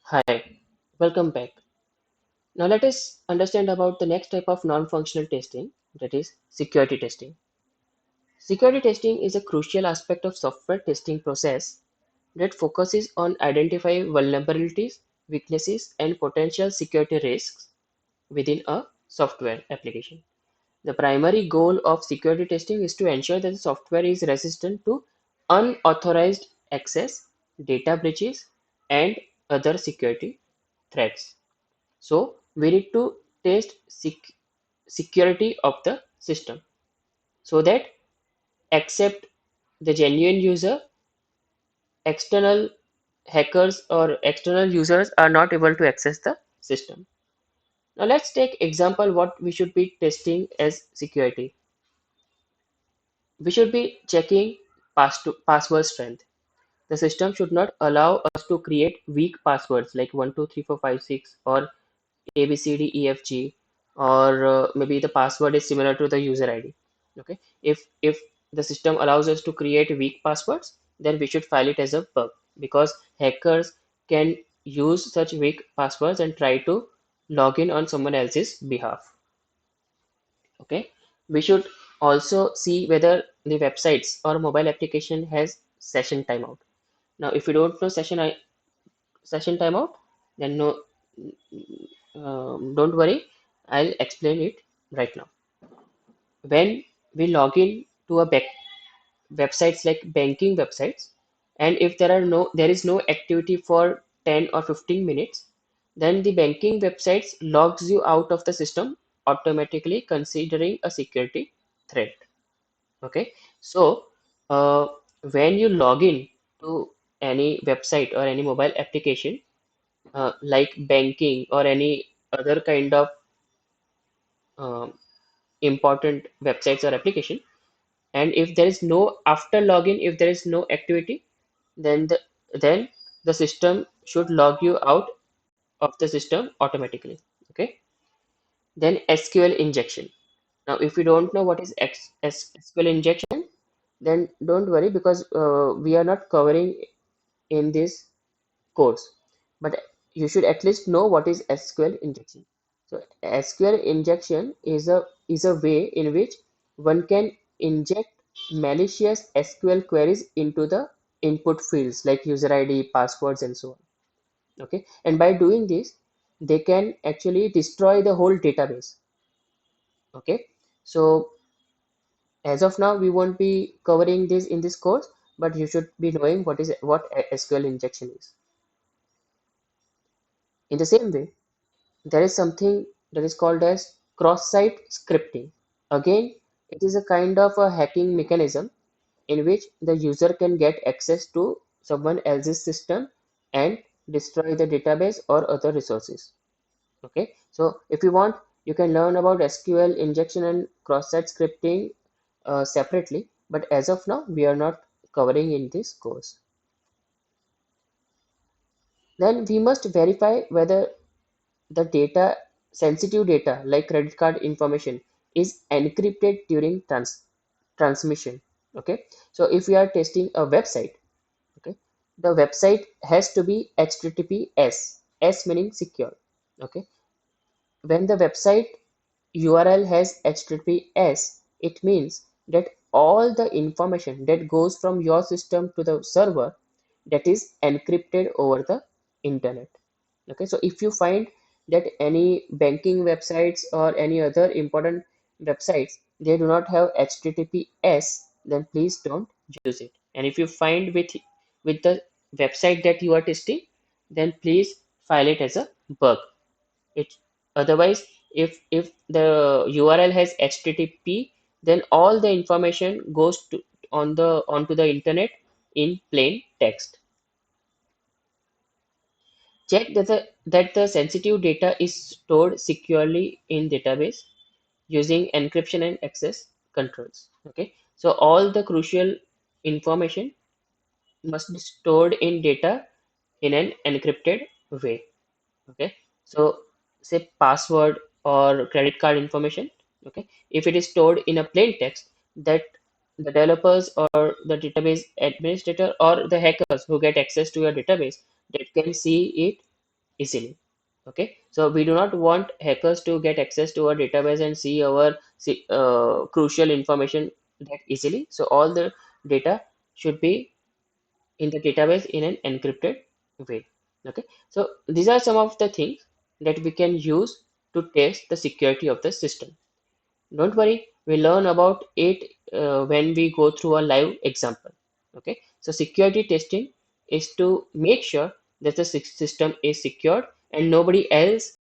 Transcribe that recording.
Hi, welcome back. Now let us understand about the next type of non-functional testing, that is security testing. Security testing is a crucial aspect of software testing process that focuses on identifying vulnerabilities, weaknesses, and potential security risks within a software application. The primary goal of security testing is to ensure that the software is resistant to unauthorized access, data breaches, and other security threats. So we need to test security of the system so that except the genuine user, external hackers or external users are not able to access the system. Now let's take example what we should be testing as security. We should be checking password strength. The system should not allow us to create weak passwords like 123456 or ABCDEFG, or maybe the password is similar to the user ID. Okay, if the system allows us to create weak passwords, then we should file it as a bug because hackers can use such weak passwords and try to log in on someone else's behalf. Okay, we should also see whether the websites or mobile application has session timeout. Now, if you don't know session timeout, then no, don't worry, I'll explain it right now. When we log in to a websites like banking websites, and if there is no activity for 10 or 15 minutes, then the banking websites logs you out of the system automatically considering a security threat. Okay, so uh, when you log in to any website or any mobile application like banking or any other kind of um, important websites or application, and if there is no after login, if there is no activity, then the system should log you out of the system automatically. Okay, then SQL injection. Now if you don't know what is SQL injection, then don't worry because we are not covering in this course, but you should at least know what is SQL injection. So SQL injection is a way in which one can inject malicious SQL queries into the input fields like user ID, passwords, and so on. Okay, and by doing this, they can actually destroy the whole database. Okay, so as of now, we won't be covering this in this course, but you should be knowing what SQL injection is. In the same way, there is something that is called as cross-site scripting. Again, it is a kind of a hacking mechanism in which the user can get access to someone else's system and destroy the database or other resources. Okay, so if you want, you can learn about SQL injection and cross-site scripting separately, but as of now, we are not covering in this course. Then we must verify whether the data, sensitive data like credit card information, is encrypted during transmission. Okay, so if we are testing a website, okay, the website has to be HTTPS, S meaning secure. Okay, when the website URL has HTTPS, it means that all the information that goes from your system to the server, that is encrypted over the internet. Okay, so if you find that any banking websites or any other important websites, they do not have HTTPS, then please don't use it. And if you find with the website that you are testing, then please file it as a bug. It otherwise, if the URL has HTTP, then all the information goes to onto the internet in plain text. Check that the sensitive data is stored securely in database using encryption and access controls. Okay, so all the crucial information must be stored in data in an encrypted way. Okay, so say password or credit card information. Okay, if it is stored in a plain text, that the developers or the database administrator or the hackers who get access to your database, that can see it easily. Okay, so we do not want hackers to get access to our database and see our crucial information that easily. So all the data should be in the database in an encrypted way. Okay, so these are some of the things that we can use to test the security of the system. Don't worry, we learn about it when we go through a live example. Okay, so security testing is to make sure that the system is secured and nobody else